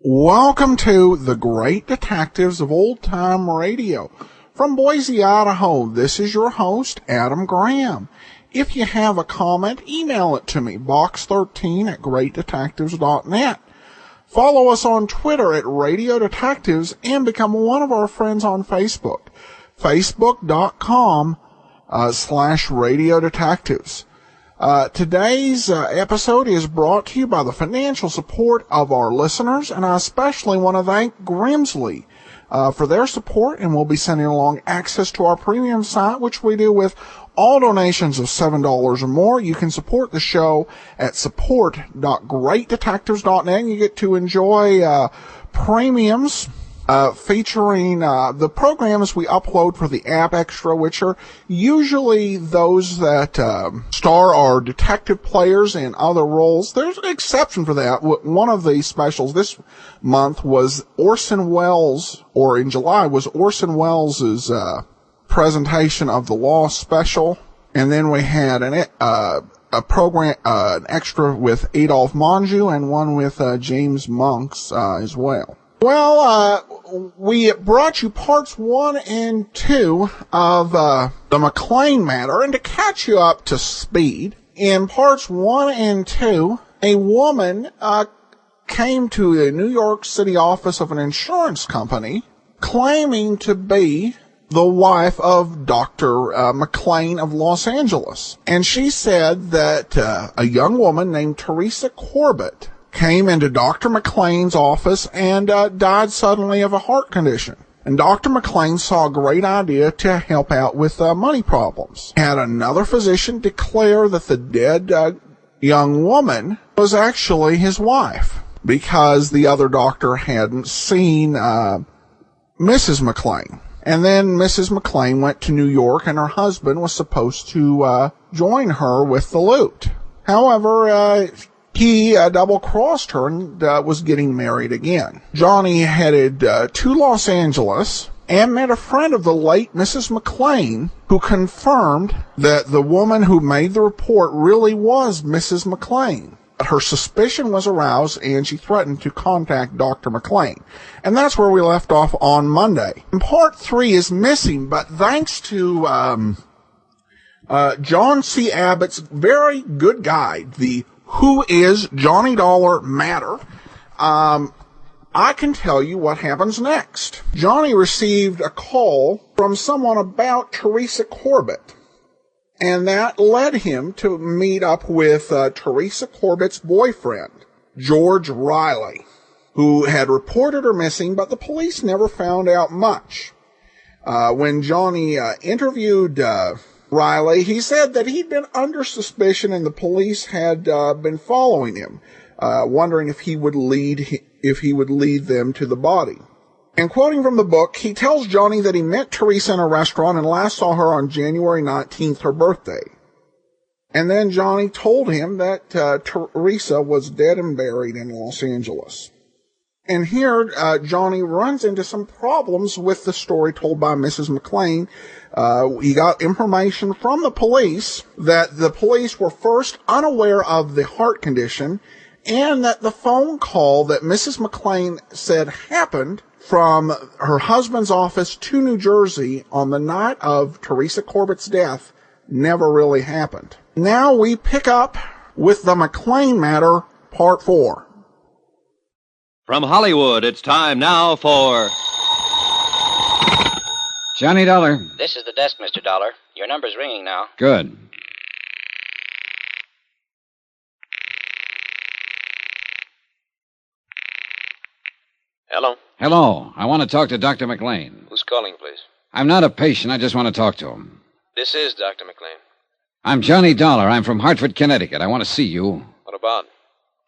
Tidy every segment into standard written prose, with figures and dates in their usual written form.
Welcome to the Great Detectives of Old Time Radio. From Boise, Idaho, this is your host, Adam Graham. If you have a comment, email it to me, box13@greatdetectives.net. Follow us on Twitter at Radio Detectives and become one of our friends on Facebook, facebook.com/Radio Detectives. Today's episode is brought to you by the financial support of our listeners, and I especially want to thank Grimsley for their support, and we'll be sending along access to our premium site, which we do with all donations of $7 or more. You can support the show at support.greatdetectives.net, and you get to enjoy premiums featuring the programs we upload for the App Extra, which are usually those that star our detective players in other roles. There's an exception for that. One of the specials this month was Orson Welles, or in July, was Orson Welles' presentation of the Law special. And then we had a program, an extra with Adolphe Monjou and one with James Monks as well. Well, we brought you parts 1 and 2 of the McClain matter, and to catch you up to speed, in parts 1 and 2, a woman came to the New York City office of an insurance company claiming to be the wife of Dr. McClain of Los Angeles. And she said that a young woman named Teresa Corbett came into Dr. McClain's office and died suddenly of a heart condition. And Dr. McClain saw a great idea to help out with money problems. Had another physician declare that the dead young woman was actually his wife, because the other doctor hadn't seen Mrs. McClain. And then Mrs. McClain went to New York, and her husband was supposed to join her with the loot. However, he double-crossed her and was getting married again. Johnny headed to Los Angeles and met a friend of the late Mrs. McClain, who confirmed that the woman who made the report really was Mrs. McClain. Her suspicion was aroused, and she threatened to contact Dr. McClain. And that's where we left off on Monday. And part 3 is missing, but thanks to John C. Abbott's very good guide, the Who is Johnny Dollar matter, I can tell you what happens next. Johnny received a call from someone about Teresa Corbett, and that led him to meet up with Teresa Corbett's boyfriend, George Riley, who had reported her missing, but the police never found out much. When Johnny interviewed Riley, he said that he'd been under suspicion and the police had been following him, wondering if he would lead them to the body. And quoting from the book, he tells Johnny that he met Teresa in a restaurant and last saw her on January 19th, her birthday. And then Johnny told him that Teresa was dead and buried in Los Angeles. And here, Johnny runs into some problems with the story told by Mrs. McClain. He got information from the police that the police were first unaware of the heart condition, and that the phone call that Mrs. McClain said happened from her husband's office to New Jersey on the night of Teresa Corbett's death never really happened. Now we pick up with the McClain matter, part 4. From Hollywood, it's time now for Johnny Dollar. This is the desk, Mr. Dollar. Your number's ringing now. Good. Hello? Hello. I want to talk to Dr. McClain. Who's calling, please? I'm not a patient. I just want to talk to him. This is Dr. McClain. I'm Johnny Dollar. I'm from Hartford, Connecticut. I want to see you. What about?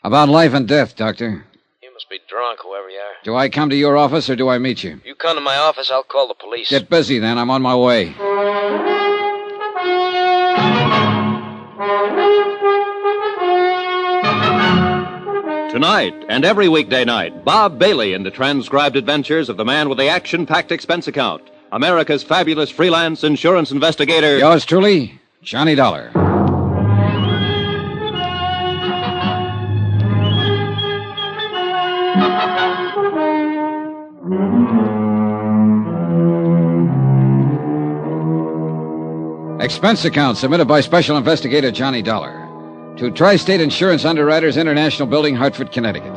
About life and death, Doctor. You must be drunk. drunk, whoever you are. Do I come to your office or do I meet you? You come to my office, I'll call the police. Get busy then. I'm on my way. Tonight and every weekday night, Bob Bailey in the transcribed adventures of the man with the action-packed expense account, America's fabulous freelance insurance investigator. Yours truly, Johnny Dollar. Expense account submitted by Special Investigator Johnny Dollar to Tri-State Insurance Underwriters International Building, Hartford, Connecticut.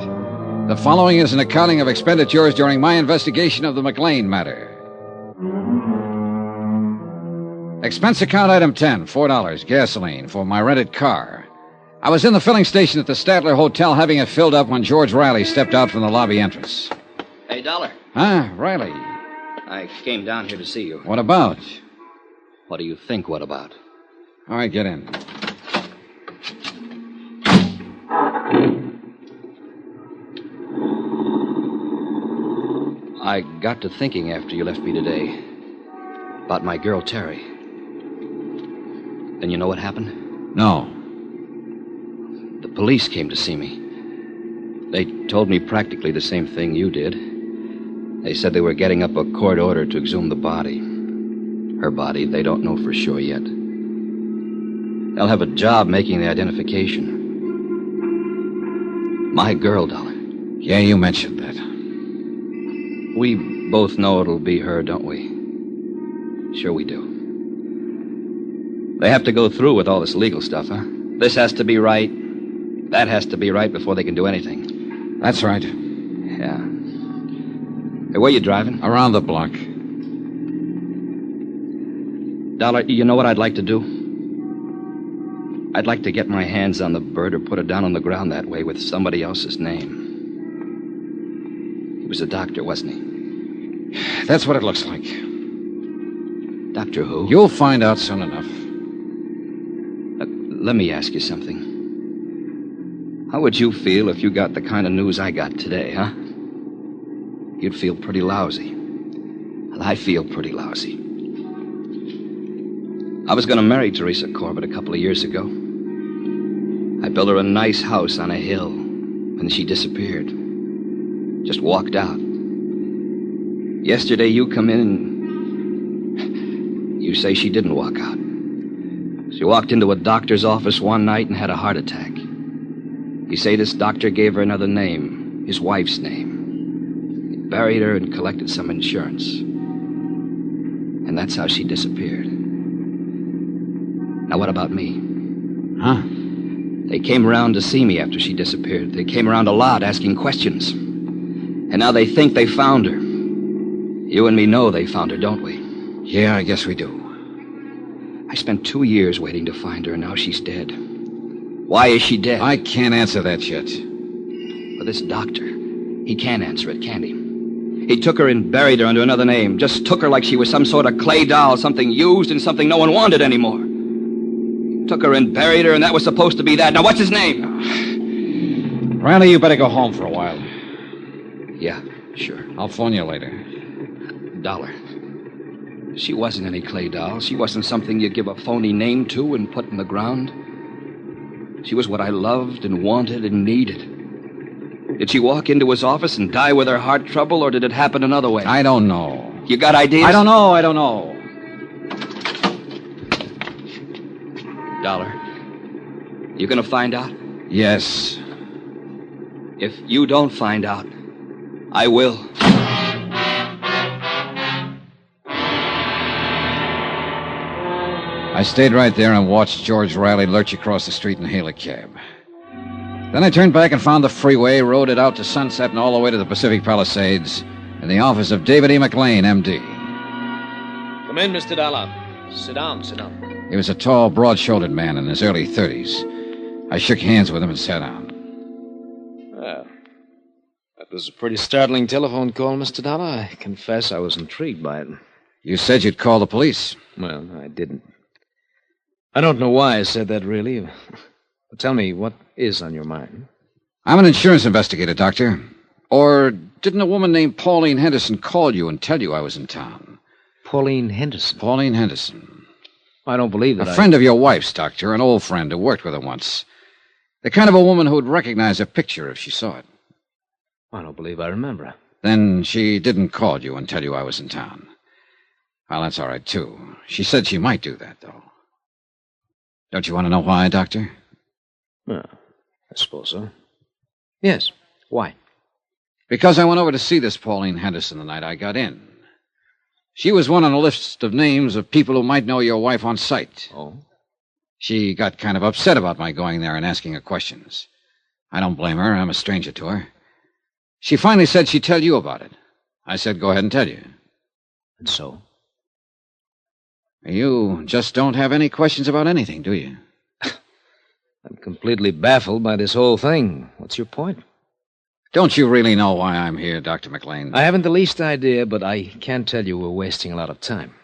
The following is an accounting of expenditures during my investigation of the McClain matter. Expense account item 10, $4, gasoline for my rented car. I was in the filling station at the Statler Hotel having it filled up when George Riley stepped out from the lobby entrance. Hey, Dollar. Huh, Riley? I came down here to see you. What about? What do you think, what about? All right, get in. I got to thinking after you left me today about my girl, Terry. And you know what happened? No. The police came to see me. They told me practically the same thing you did. They said they were getting up a court order to exhume the body. Her body, they don't know for sure yet. They'll have a job making the identification. My girl, Dollar. Yeah, you mentioned that. We both know it'll be her, don't we? Sure we do. They have to go through with all this legal stuff, huh? This has to be right. That has to be right before they can do anything. That's right. Yeah. Hey, where you driving? Around the block. Dollar, you know what I'd like to do? I'd like to get my hands on the bird or put it down on the ground that way with somebody else's name. He was a doctor, wasn't he? That's what it looks like. Doctor who? You'll find out soon enough. Let me ask you something. How would you feel if you got the kind of news I got today, huh? You'd feel pretty lousy. Well, I feel pretty lousy. I was going to marry Teresa Corbett a couple of years ago. I built her a nice house on a hill, and she disappeared. Just walked out. Yesterday you come in and you say she didn't walk out. She walked into a doctor's office one night and had a heart attack. You say this doctor gave her another name, his wife's name. He buried her and collected some insurance. And that's how she disappeared. Now what about me? Huh? They came around to see me after she disappeared. They came around a lot asking questions. And now they think they found her. You and me know they found her, don't we? Yeah, I guess we do. I spent 2 years waiting to find her, and now she's dead. Why is she dead? I can't answer that yet. But this doctor, he can't answer it, can he? He took her and buried her under another name. Just took her like she was some sort of clay doll, something used and something no one wanted anymore. He took her and buried her, and that was supposed to be that. Now, what's his name? Riley, you better go home for a while. Yeah, sure. I'll phone you later. Dollar. She wasn't any clay doll. She wasn't something you give a phony name to and put in the ground. She was what I loved and wanted and needed. Did she walk into his office and die with her heart trouble, or did it happen another way? I don't know. You got ideas? I don't know. Dollar. You gonna find out? Yes. If you don't find out, I will. I stayed right there and watched George Riley lurch across the street and hail a cab. Then I turned back and found the freeway, rode it out to Sunset and all the way to the Pacific Palisades in the office of David E. McClain, M.D. Come in, Mr. Dollar. Sit down. He was a tall, broad-shouldered man in his early 30s. I shook hands with him and sat down. Well, that was a pretty startling telephone call, Mr. Dollar. I confess I was intrigued by it. You said you'd call the police. Well, I didn't. I don't know why I said that, really. But tell me, what is on your mind? I'm an insurance investigator, Doctor. Or didn't a woman named Pauline Henderson call you and tell you I was in town? Pauline Henderson? Pauline Henderson. I don't believe that. A friend of your wife's, Doctor, an old friend who worked with her once. The kind of a woman who would recognize a picture if she saw it. I don't believe I remember her. Then she didn't call you and tell you I was in town. Well, that's all right, too. She said she might do that, though. Don't you want to know why, Doctor? I suppose so. Yes. Why? Because I went over to see this Pauline Henderson the night I got in. She was one on a list of names of people who might know your wife on sight. Oh? She got kind of upset about my going there and asking her questions. I don't blame her. I'm a stranger to her. She finally said she'd tell you about it. I said, go ahead and tell you. And so? You just don't have any questions about anything, do you? I'm completely baffled by this whole thing. What's your point? Don't you really know why I'm here, Dr. McClain? I haven't the least idea, but I can tell you we're wasting a lot of time.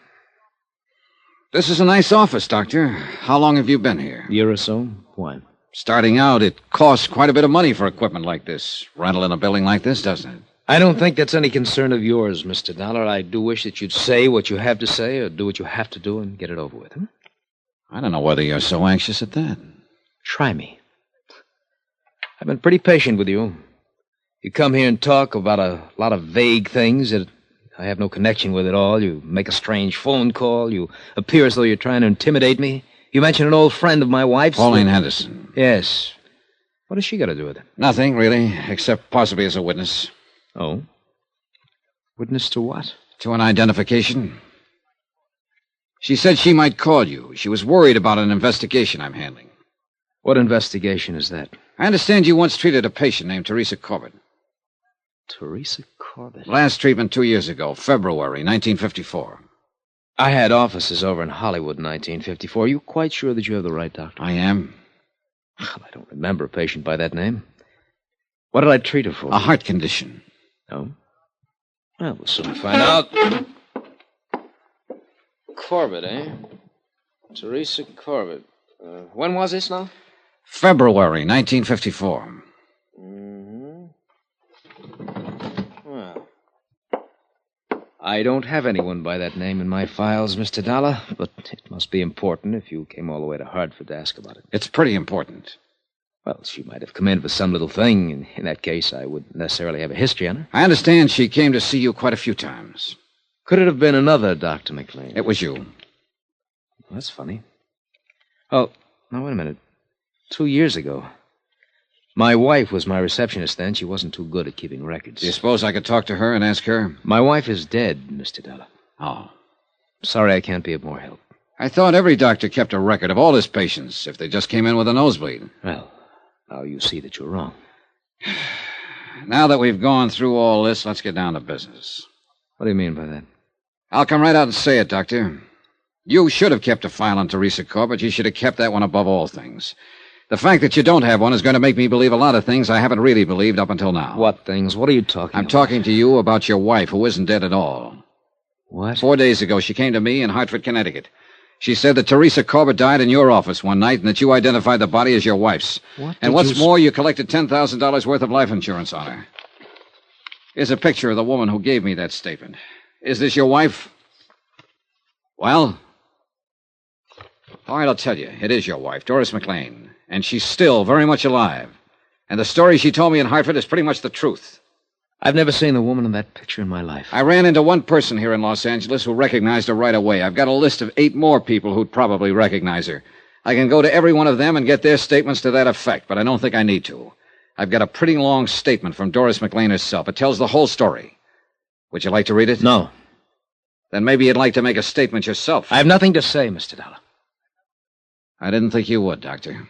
This is a nice office, Doctor. How long have you been here? A year or so? Why? Starting out, it costs quite a bit of money for equipment like this. Rental in a building like this, doesn't it? I don't think that's any concern of yours, Mr. Dollar. I do wish that you'd say what you have to say or do what you have to do and get it over with. I don't know whether you're so anxious at that. Try me. I've been pretty patient with you. You come here and talk about a lot of vague things that I have no connection with at all. You make a strange phone call. You appear as though you're trying to intimidate me. You mention an old friend of my wife's. Pauline Henderson. Yes. What has she got to do with it? Nothing, really, except possibly as a witness. Oh? Witness to what? To an identification. She said she might call you. She was worried about an investigation I'm handling. What investigation is that? I understand you once treated a patient named Teresa Corbett. Teresa Corbett? Last treatment 2 years ago, February 1954. I had offices over in Hollywood in 1954. Are you quite sure that you have the right doctor? I am. Well, I don't remember a patient by that name. What did I treat her for? A heart condition. Oh? Well, we'll soon find out. Corbett, eh? Teresa Corbett. When was this now? February 1954. Well, I don't have anyone by that name in my files, Mr. Dollar, but it must be important if you came all the way to Hartford to ask about it. It's pretty important. Well, she might have come in for some little thing, and in that case, I wouldn't necessarily have a history on her. I understand she came to see you quite a few times. Could it have been another Dr. McClain? It was you. That's funny. Oh, now, wait a minute. 2 years ago. My wife was my receptionist then. She wasn't too good at keeping records. Do you suppose I could talk to her and ask her? My wife is dead, Mr. Dollar. Oh. Sorry I can't be of more help. I thought every doctor kept a record of all his patients if they just came in with a nosebleed. Well, now you see that you're wrong. Now that we've gone through all this, let's get down to business. What do you mean by that? I'll come right out and say it, Doctor. You should have kept a file on Teresa Corbett. You should have kept that one above all things. The fact that you don't have one is going to make me believe a lot of things I haven't really believed up until now. What things? What are you talking about? I'm talking to you about your wife, who isn't dead at all. What? 4 days ago, she came to me in Hartford, Connecticut. She said that Teresa Corbett died in your office one night and that you identified the body as your wife's. What? And what's more, you collected $10,000 worth of life insurance on her. Here's a picture of the woman who gave me that statement. Is this your wife? Well? All right, I'll tell you. It is your wife, Doris McClain. And she's still very much alive. And the story she told me in Hartford is pretty much the truth. I've never seen the woman in that picture in my life. I ran into one person here in Los Angeles who recognized her right away. I've got a list of 8 more people who'd probably recognize her. I can go to every one of them and get their statements to that effect, but I don't think I need to. I've got a pretty long statement from Doris McClain herself. It tells the whole story. Would you like to read it? No. Then maybe you'd like to make a statement yourself. I have nothing to say, Mr. Dollar. I didn't think you would, Doctor.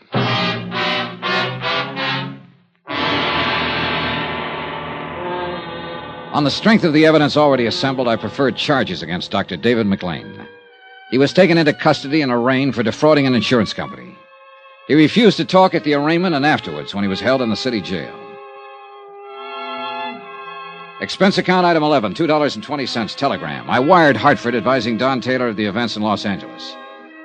On the strength of the evidence already assembled, I preferred charges against Dr. David McClain. He was taken into custody and arraigned for defrauding an insurance company. He refused to talk at the arraignment and afterwards when he was held in the city jail. Expense account item 11, $2.20, telegram. I wired Hartford advising Don Taylor of the events in Los Angeles.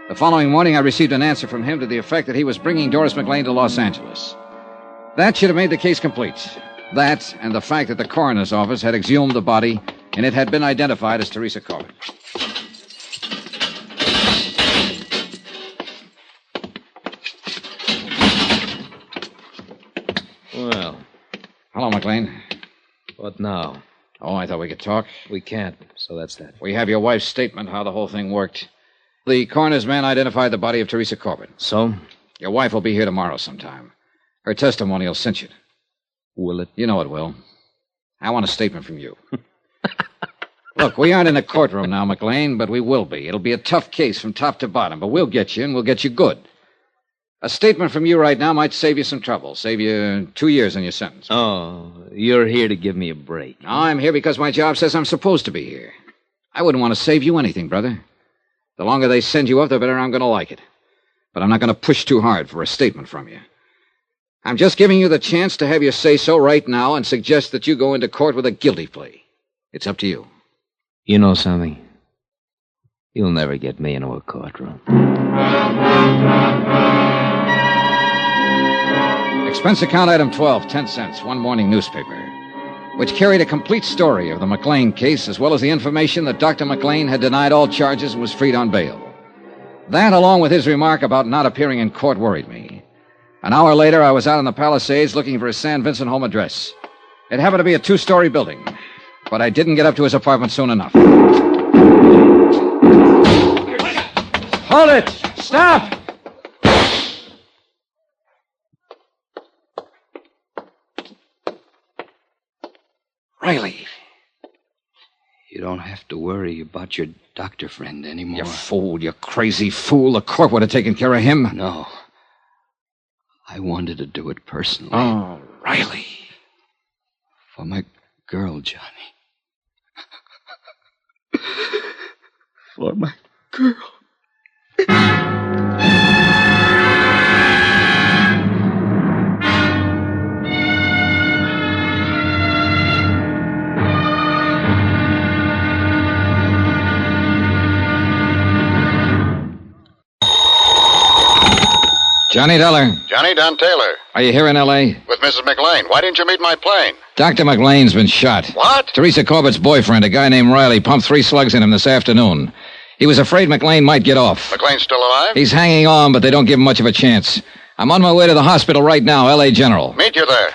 The following morning, I received an answer from him to the effect that he was bringing Doris McClain to Los Angeles. That should have made the case complete. That and the fact that the coroner's office had exhumed the body and it had been identified as Teresa Corbett. Well. Hello, McClain. What now? Oh, I thought we could talk. We can't, so that's that. We have your wife's statement how the whole thing worked. The coroner's man identified the body of Teresa Corbett. So? Your wife will be here tomorrow sometime. Her testimony will cinch it. Will it? You know it will. I want a statement from you. Look, we aren't in a courtroom now, McClain, but we will be. It'll be a tough case from top to bottom, but we'll get you, and we'll get you good. A statement from you right now might save you some trouble, save you 2 years on your sentence. Oh, you're here to give me a break. No, I'm here because my job says I'm supposed to be here. I wouldn't want to save you anything, brother. The longer they send you up, the better I'm going to like it. But I'm not going to push too hard for a statement from you. I'm just giving you the chance to have your say-so right now and suggest that you go into court with a guilty plea. It's up to you. You know something? You'll never get me into a courtroom. Expense account item 12, 10 cents, one morning newspaper, which carried a complete story of the McClain case as well as the information that Dr. McClain had denied all charges and was freed on bail. That, along with his remark about not appearing in court, worried me. An hour later, I was out in the Palisades looking for his San Vincent home address. It happened to be a 2-story building, but I didn't get up to his apartment soon enough. Hold it! Stop! Riley. You don't have to worry about your doctor friend anymore. You fool, you crazy fool. The court would have taken care of him. No. I wanted to do it personally. Oh, Riley. For my girl, Johnny. For my girl. Johnny Dollar. Johnny, Don Taylor. Are you here in L.A.? With Mrs. McClain. Why didn't you meet my plane? Dr. McClain's been shot. What? Teresa Corbett's boyfriend, a guy named Riley, pumped 3 slugs in him this afternoon. He was afraid McClain might get off. McClain's still alive? He's hanging on, but they don't give him much of a chance. I'm on my way to the hospital right now, L.A. General. Meet you there.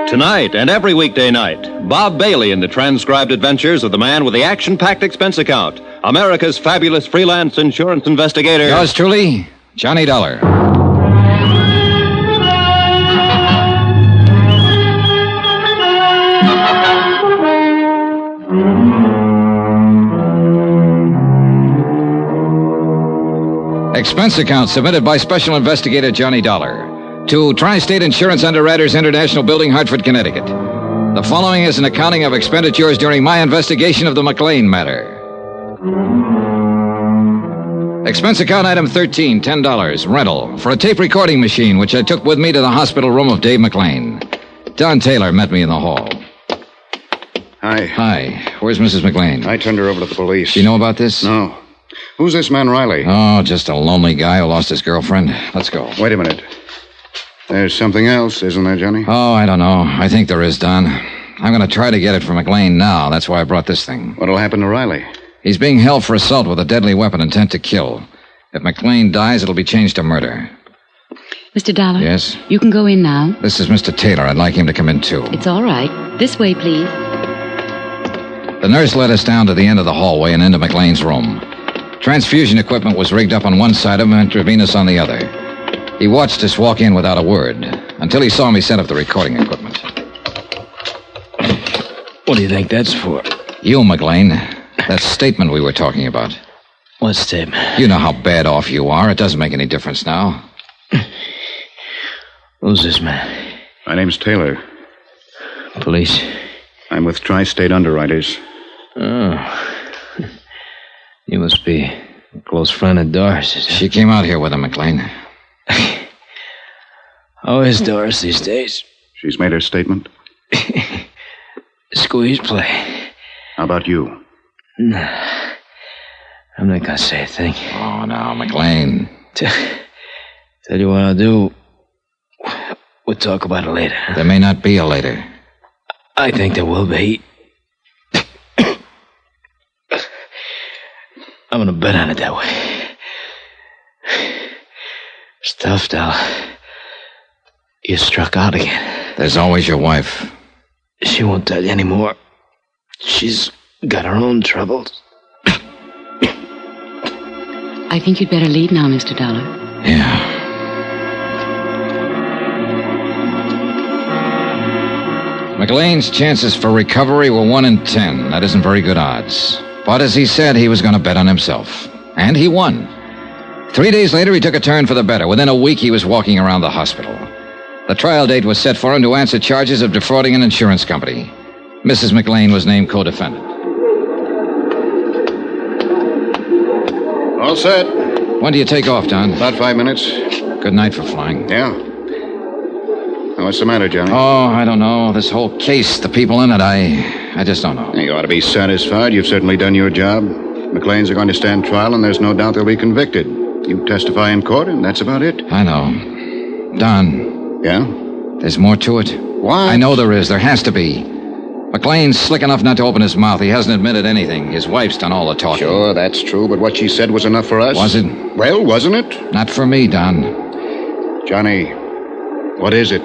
Tonight and every weekday night, Bob Bailey in the transcribed adventures of the man with the action-packed expense account, America's fabulous freelance insurance investigator. Yours truly, Johnny Dollar. Expense account submitted by Special Investigator Johnny Dollar to Tri-State Insurance Underwriters International Building, Hartford, Connecticut. The following is an accounting of expenditures during my investigation of the McClain matter. Expense account item 13, $10, rental, for a tape recording machine which I took with me to the hospital room of Dave McClain. Don Taylor met me in the hall. Hi. Hi. Where's Mrs. McClain? I turned her over to the police. Do you know about this? No. Who's this man, Riley? Oh, just a lonely guy who lost his girlfriend. Let's go. Wait a minute. There's something else, isn't there, Johnny? Oh, I don't know. I think there is, Don. I'm going to try to get it from McClain now. That's why I brought this thing. What'll happen to Riley? He's being held for assault with a deadly weapon intent to kill. If McClain dies, it'll be changed to murder. Mr. Dollar? Yes? You can go in now. This is Mr. Taylor. I'd like him to come in, too. It's all right. This way, please. The nurse led us down to the end of the hallway and into McClain's room. Transfusion equipment was rigged up on one side of him, intravenous on the other. He watched us walk in without a word, until he saw me set up the recording equipment. What do you think that's for? You, McClain. That statement we were talking about. What statement? You know how bad off you are. It doesn't make any difference now. Who's this man? My name's Taylor. Police? I'm with Tri-State Underwriters. Oh. You must be a close friend of Doris's. She came out here with him, McClain. How is Doris these days? She's made her statement. Squeeze play. How about you? Nah. I'm not gonna say a thing. Oh, now, McClain. Tell you what I'll do. We'll talk about it later. There may not be a later. I think there will be. I'm gonna bet on it that way. It's tough, Dal. You struck out again. There's always your wife. She won't tell you anymore. She's got her own troubles. I think you'd better leave now, Mr. Dollar. Yeah. McClain's chances for recovery were 1 in 10. That isn't very good odds. But as he said, he was going to bet on himself. And he won. 3 days later, he took a turn for the better. Within a week, he was walking around the hospital. The trial date was set for him to answer charges of defrauding an insurance company. Mrs. McClain was named co-defendant. All set. When do you take off, Don? About 5 minutes. Good night for flying. Yeah. Now, what's the matter, Johnny? Oh, I don't know. This whole case, the people in it, I just don't know. You ought to be satisfied. You've certainly done your job. McClain's are going to stand trial, and there's no doubt they'll be convicted. You testify in court, and that's about it. I know. Don. Yeah? There's more to it. What? I know there is. There has to be. McClain's slick enough not to open his mouth. He hasn't admitted anything. His wife's done all the talking. Sure, that's true, but what she said was enough for us. Was it? Well, wasn't it? Not for me, Don. Johnny, what is it?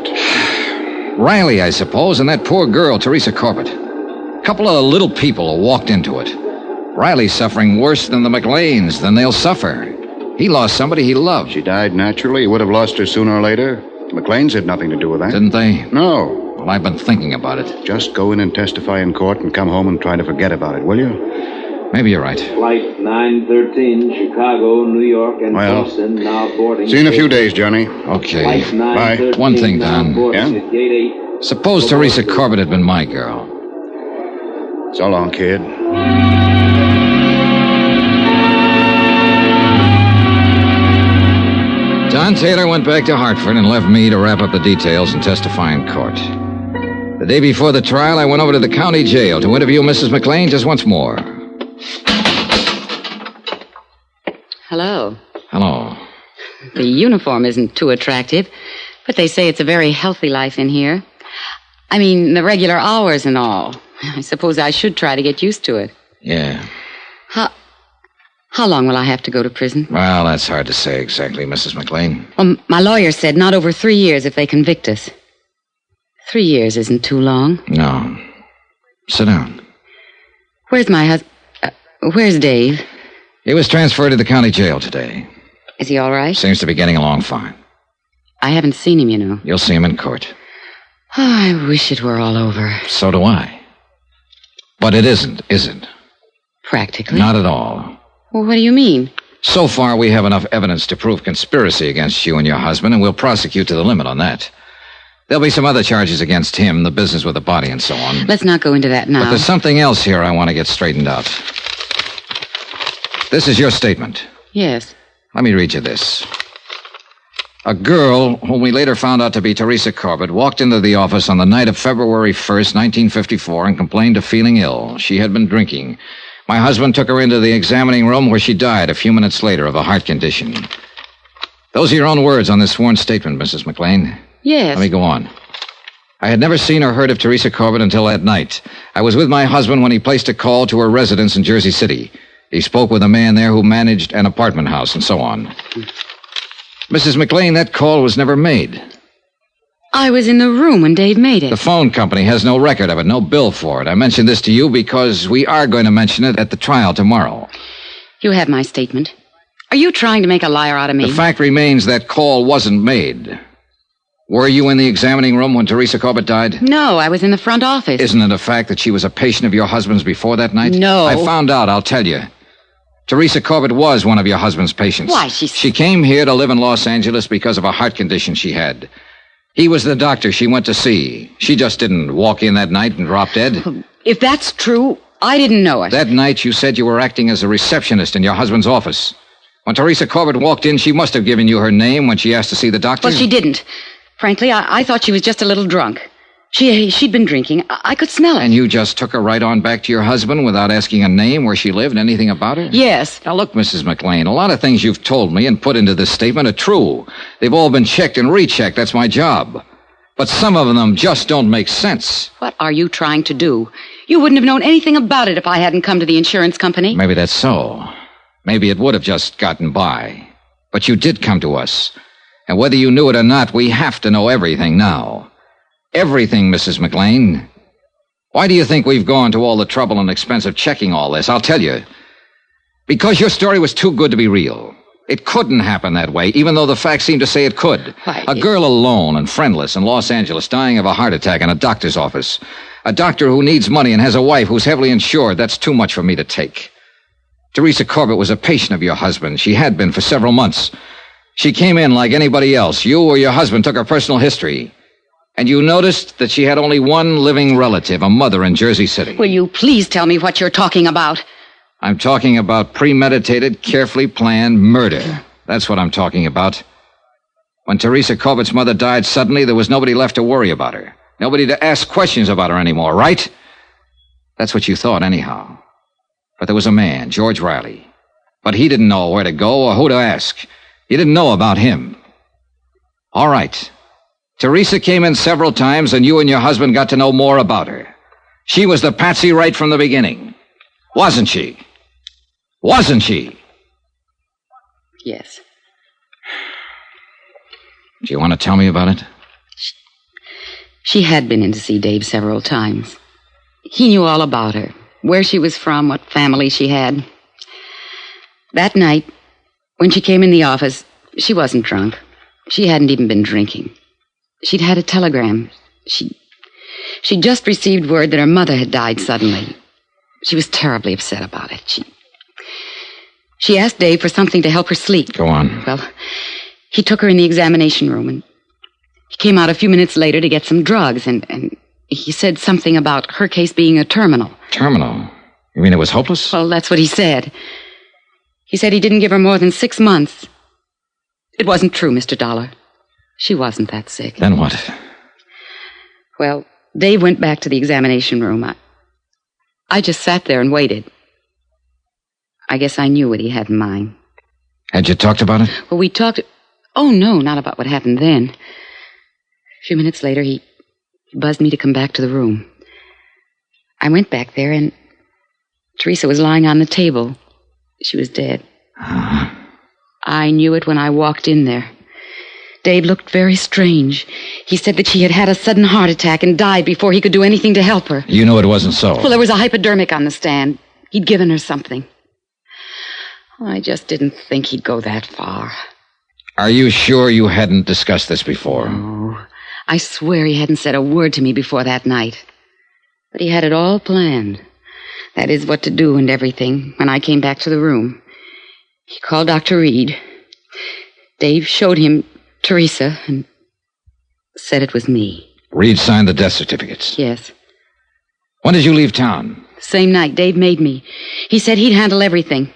Riley, I suppose, and that poor girl, Teresa Corbett. A couple of little people walked into it. Riley's suffering worse than the McClains, than they'll suffer. He lost somebody he loved. She died naturally. He would have lost her sooner or later. The McClains had nothing to do with that. Didn't they? No. Well, I've been thinking about it. Just go in and testify in court and come home and try to forget about it, will you? Maybe you're right. Flight 913, Chicago, New York, and Well, Boston, now boarding. See you in a few days, Johnny. Okay. Flight 913, Bye. One thing, now Don. boarding Yeah? at Gate 8. Suppose Teresa Corbett had been my girl. So long, kid. John Taylor went back to Hartford and left me to wrap up the details and testify in court. The day before the trial, I went over to the county jail to interview Mrs. McClain just once more. Hello. Hello. The uniform isn't too attractive, but they say it's a very healthy life in here. I mean, the regular hours and all. I suppose I should try to get used to it. Yeah. How long will I have to go to prison? Well, that's hard to say exactly, Mrs. McClain. Well, my lawyer said not over 3 years if they convict us. 3 years isn't too long. No. Sit down. Where's my husband? Where's Dave? He was transferred to the county jail today. Is he all right? Seems to be getting along fine. I haven't seen him, you know. You'll see him in court. Oh, I wish it were all over. So do I. But it isn't, is it? Practically. Not at all. Well, what do you mean? So far, we have enough evidence to prove conspiracy against you and your husband, and we'll prosecute to the limit on that. There'll be some other charges against him, the business with the body and so on. Let's not go into that now. But there's something else here I want to get straightened out. This is your statement. Yes. Let me read you this. A girl, whom we later found out to be Teresa Corbett, walked into the office on the night of February 1st, 1954, and complained of feeling ill. She had been drinking. My husband took her into the examining room where she died a few minutes later of a heart condition. Those are your own words on this sworn statement, Mrs. McClain. Yes. Let me go on. I had never seen or heard of Teresa Corbett until that night. I was with my husband when he placed a call to her residence in Jersey City. He spoke with a man there who managed an apartment house and so on. Mrs. McClain, that call was never made. I was in the room when Dave made it. The phone company has no record of it, no bill for it. I mentioned this to you because we are going to mention it at the trial tomorrow. You have my statement. Are you trying to make a liar out of me? The fact remains that call wasn't made. Were you in the examining room when Teresa Corbett died? No, I was in the front office. Isn't it a fact that she was a patient of your husband's before that night? No. I found out, I'll tell you. Teresa Corbett was one of your husband's patients. Why, She came here to live in Los Angeles because of a heart condition she had. He was the doctor she went to see. She just didn't walk in that night and drop dead. If that's true, I didn't know it. That night you said you were acting as a receptionist in your husband's office. When Teresa Corbett walked in, she must have given you her name when she asked to see the doctor. Well, she didn't. Frankly, I thought she was just a little drunk. She'd been drinking. I could smell it. And you just took her right on back to your husband without asking a name, where she lived, anything about her? Yes. Now, look, Mrs. McClain, a lot of things you've told me and put into this statement are true. They've all been checked and rechecked. That's my job. But some of them just don't make sense. What are you trying to do? You wouldn't have known anything about it if I hadn't come to the insurance company. Maybe that's so. Maybe it would have just gotten by. But you did come to us. And whether you knew it or not, we have to know everything now. Everything, Mrs. McClain. Why do you think we've gone to all the trouble and expense of checking all this? I'll tell you. Because your story was too good to be real. It couldn't happen that way, even though the facts seem to say it could. A girl alone and friendless in Los Angeles dying of a heart attack in a doctor's office. A doctor who needs money and has a wife who's heavily insured. That's too much for me to take. Teresa Corbett was a patient of your husband. She had been for several months. She came in like anybody else. You or your husband took her personal history. And you noticed that she had only one living relative, a mother in Jersey City. Will you please tell me what you're talking about? I'm talking about premeditated, carefully planned murder. That's what I'm talking about. When Teresa Corbett's mother died suddenly, there was nobody left to worry about her. Nobody to ask questions about her anymore, right? That's what you thought, anyhow. But there was a man, George Riley. But he didn't know where to go or who to ask. You didn't know about him. All right. Teresa came in several times, and you and your husband got to know more about her. She was the patsy right from the beginning. Wasn't she? Wasn't she? Yes. Do you want to tell me about it? She had been in to see Dave several times. He knew all about her, where she was from, what family she had. That night, when she came in the office, she wasn't drunk. She hadn't even been drinking. She'd had a telegram. She'd just received word that her mother had died suddenly. She was terribly upset about it. She asked Dave for something to help her sleep. Go on. Well, he took her in the examination room, and he came out a few minutes later to get some drugs, and he said something about her case being a terminal. Terminal? You mean it was hopeless? Well, that's what he said. He said he didn't give her more than 6 months. It wasn't true, Mr. Dollar. She wasn't that sick. Then what? Well, Dave went back to the examination room. I just sat there and waited. I guess I knew what he had in mind. Had you talked about it? Well, we talked... Oh, no, not about what happened then. A few minutes later, he buzzed me to come back to the room. I went back there, and Teresa was lying on the table. She was dead. I knew it when I walked in there. Dave looked very strange. He said that she had had a sudden heart attack and died before he could do anything to help her. You knew it wasn't so. Well, there was a hypodermic on the stand. He'd given her something. I just didn't think he'd go that far. Are you sure you hadn't discussed this before? No. I swear he hadn't said a word to me before that night. But he had it all planned. That is, what to do and everything, when I came back to the room. He called Dr. Reed. Dave showed him Teresa and said it was me. Reed signed the death certificates? Yes. When did you leave town? The same night Dave made me. He said he'd handle everything.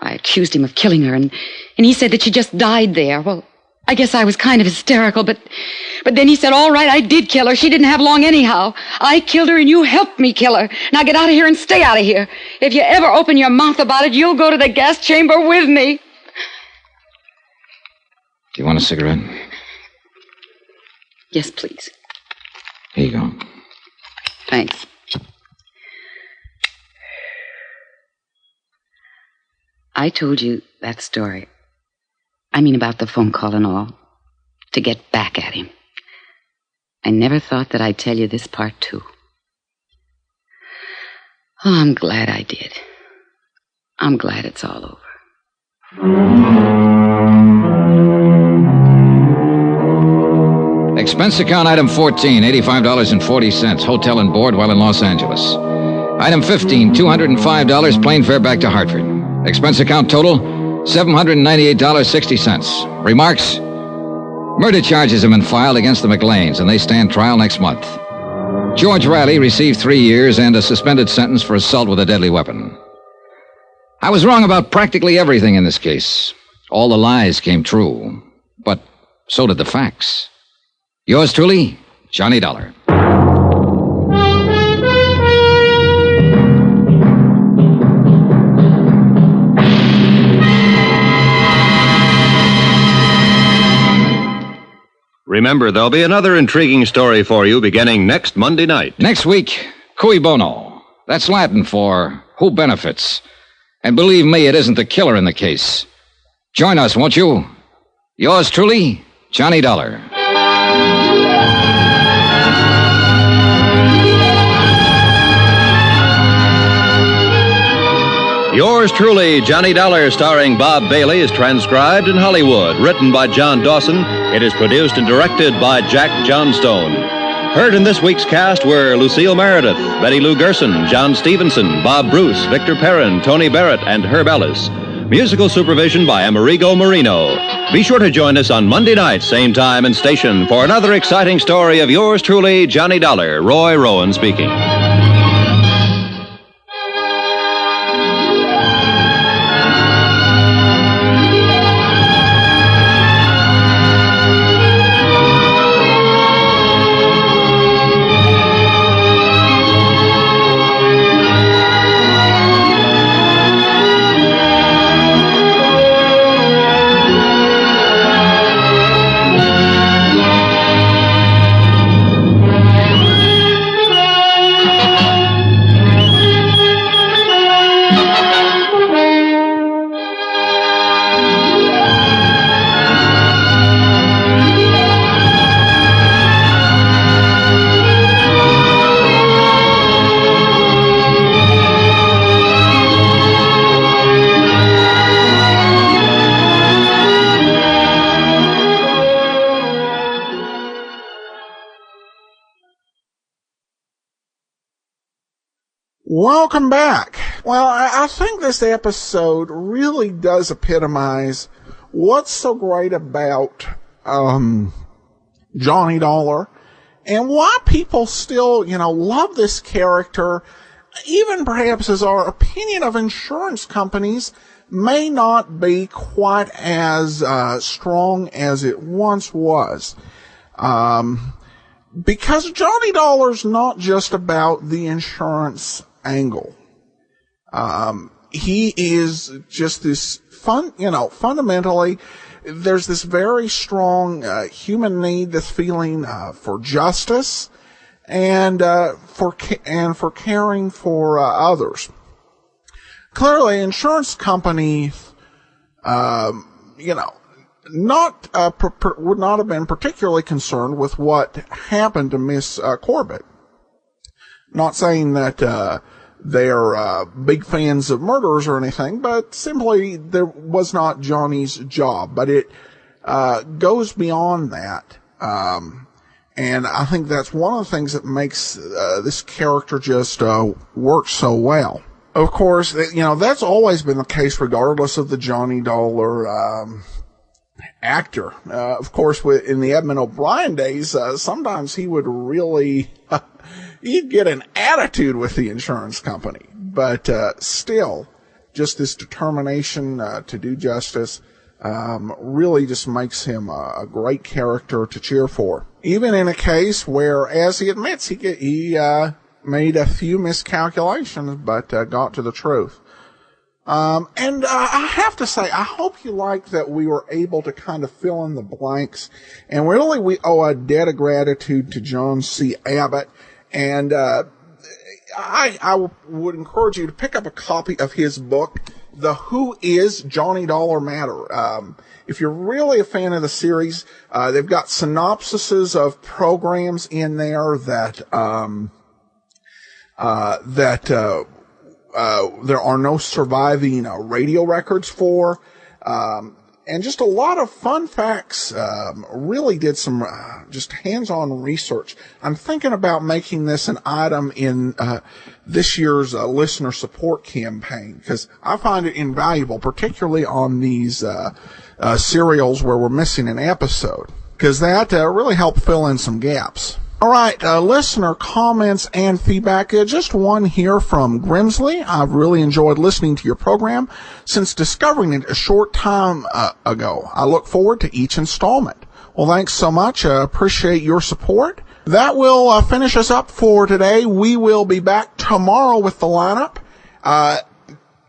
I accused him of killing her, and he said that she just died there. Well, I guess I was kind of hysterical, but then he said, all right, I did kill her. She didn't have long anyhow. I killed her, and you helped me kill her. Now get out of here and stay out of here. If you ever open your mouth about it, you'll go to the gas chamber with me. Do you want a cigarette? Yes, please. Here you go. Thanks. I told you that story. I mean, about the phone call and all. To get back at him. I never thought that I'd tell you this part, too. Oh, I'm glad I did. I'm glad it's all over. Expense account item 14, $85.40, hotel and board while in Los Angeles. Item 15, $205, plane fare back to Hartford. Expense account total, $798.60. Remarks? Murder charges have been filed against the McClains, and they stand trial next month. George Riley received 3 years and a suspended sentence for assault with a deadly weapon. I was wrong about practically everything in this case. All the lies came true, but so did the facts. Yours truly, Johnny Dollar. Remember, there'll be another intriguing story for you beginning next Monday night. Next week, cui bono. That's Latin for who benefits. And believe me, it isn't the killer in the case. Join us, won't you? Yours truly, Johnny Dollar. Yours truly, Johnny Dollar, starring Bob Bailey, is transcribed in Hollywood. Written by John Dawson, it is produced and directed by Jack Johnstone. Heard in this week's cast were Lucille Meredith, Betty Lou Gerson, John Stevenson, Bob Bruce, Victor Perrin, Tony Barrett, and Herb Ellis. Musical supervision by Amerigo Marino. Be sure to join us on Monday night, same time and station, for another exciting story of yours truly, Johnny Dollar. Roy Rowan speaking. Welcome back. Well, I think this episode really does epitomize what's so great about Johnny Dollar and why people still, love this character, even perhaps as our opinion of insurance companies may not be quite as strong as it once was. Because Johnny Dollar's not just about the insurance angle. He is just this fundamentally, there's this very strong human need, this feeling for justice and for caring for others. Clearly, insurance companies, would not have been particularly concerned with what happened to Miss Corbett. Not saying that they're big fans of murderers or anything, but simply there was not Johnny's job. But it goes beyond that. And I think that's one of the things that makes this character just work so well. Of course, that's always been the case regardless of the Johnny Dollar actor. Of course, in the Edmund O'Brien days, sometimes he would really, he'd get an attitude with the insurance company. But still, just this determination to do justice really just makes him a great character to cheer for. Even in a case where, as he admits, he made a few miscalculations, but got to the truth. And I have to say, I hope you like that we were able to kind of fill in the blanks. And really, we owe a debt of gratitude to John C. Abbott. And I would encourage you to pick up a copy of his book, The Who Is Johnny Dollar Matter. If you're really a fan of the series, they've got synopsises of programs in there that there are no surviving radio records for, and just a lot of fun facts. Really did some just hands-on research. I'm thinking about making this an item in this year's listener support campaign, because I find it invaluable, particularly on these serials where we're missing an episode, because that really helped fill in some gaps. All right, listener comments and feedback. Just one here from Grimsley. I've really enjoyed listening to your program since discovering it a short time ago. I look forward to each installment. Well, thanks so much. Appreciate your support. That will finish us up for today. We will be back tomorrow with the lineup.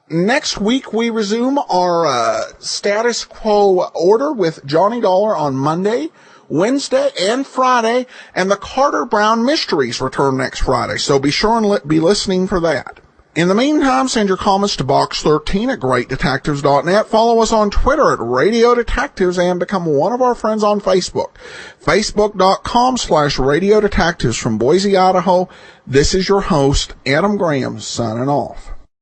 Next week, we resume our status quo order with Johnny Dollar on Monday. Wednesday and Friday, and the Carter Brown Mysteries return next Friday, so be sure and be listening for that. In the meantime, send your comments to box13 at greatdetectives.net. Follow us on Twitter at Radio Detectives and become one of our friends on Facebook. Facebook.com/Radio Detectives. From Boise, Idaho, this is your host, Adam Graham, signing off.